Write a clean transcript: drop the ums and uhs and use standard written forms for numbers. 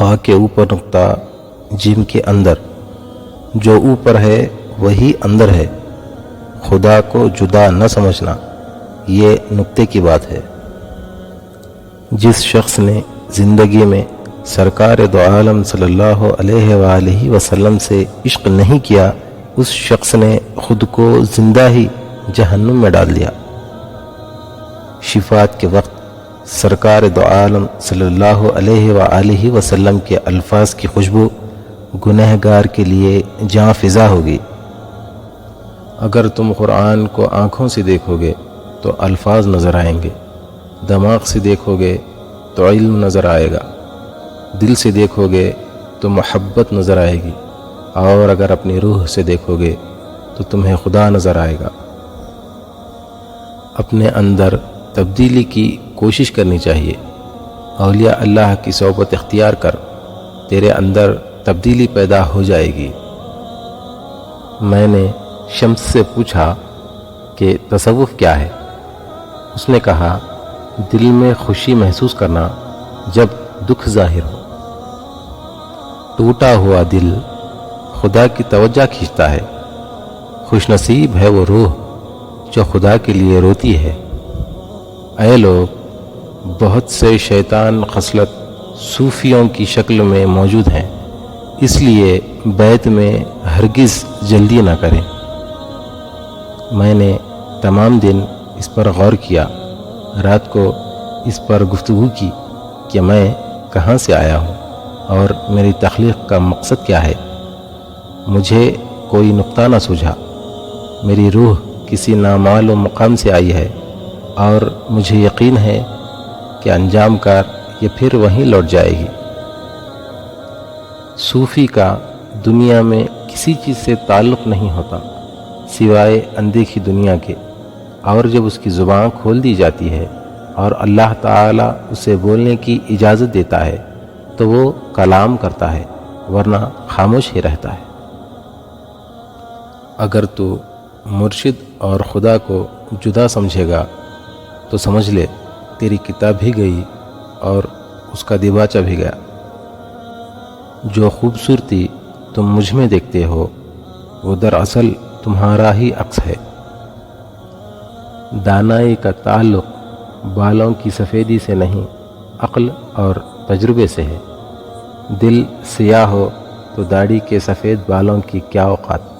خا کے اوپر نقطہ جیم کے اندر، جو اوپر ہے وہی اندر ہے، خدا کو جدا نہ سمجھنا، یہ نقطے کی بات ہے۔ جس شخص نے زندگی میں سرکار دو عالم صلی اللہ علیہ وآلہ وسلم سے عشق نہیں کیا، اس شخص نے خود کو زندہ ہی جہنم میں ڈال دیا۔ شفاعت کے وقت سرکار دو عالم صلی اللہ علیہ وآلہ وسلم کے الفاظ کی خوشبو گنہگار کے لیے جاں فضا ہوگی۔ اگر تم قرآن کو آنکھوں سے دیکھو گے تو الفاظ نظر آئیں گے، دماغ سے دیکھو گے تو علم نظر آئے گا، دل سے دیکھو گے تو محبت نظر آئے گی، اور اگر اپنی روح سے دیکھو گے تو تمہیں خدا نظر آئے گا۔ اپنے اندر تبدیلی کی کوشش کرنی چاہیے۔ اولیاء اللہ کی صحبت اختیار کر، تیرے اندر تبدیلی پیدا ہو جائے گی۔ میں نے شمس سے پوچھا کہ تصوف کیا ہے؟ اس نے کہا، دل میں خوشی محسوس کرنا جب دکھ ظاہر ہو۔ ٹوٹا ہوا دل خدا کی توجہ کھینچتا ہے، خوش نصیب ہے وہ روح جو خدا کے لیے روتی ہے۔ اے لوگ، بہت سے شیطان خصلت صوفیوں کی شکل میں موجود ہیں، اس لیے بیت میں ہرگز جلدی نہ کریں۔ میں نے تمام دن اس پر غور کیا، رات کو اس پر گفتگو کی کہ میں کہاں سے آیا ہوں اور میری تخلیق کا مقصد کیا ہے۔ مجھے کوئی نقطہ نہ سوجھا۔ میری روح کسی نامعلوم مقام سے آئی ہے، اور مجھے یقین ہے کہ انجام کار یہ پھر وہیں لوٹ جائے گی۔ صوفی کا دنیا میں کسی چیز سے تعلق نہیں ہوتا سوائے اندیکھی دنیا کے، اور جب اس کی زبان کھول دی جاتی ہے اور اللہ تعالیٰ اسے بولنے کی اجازت دیتا ہے تو وہ کلام کرتا ہے، ورنہ خاموش ہی رہتا ہے۔ اگر تو مرشد اور خدا کو جدا سمجھے گا تو سمجھ لے تیری کتاب بھی گئی اور اس کا دیباچہ بھی گیا۔ جو خوبصورتی تم مجھ میں دیکھتے ہو وہ دراصل تمہارا ہی عکس ہے۔ دانائی کا تعلق بالوں کی سفیدی سے نہیں، عقل اور تجربے سے ہے۔ دل سیاہ ہو تو داڑھی کے سفید بالوں کی کیا اوقات۔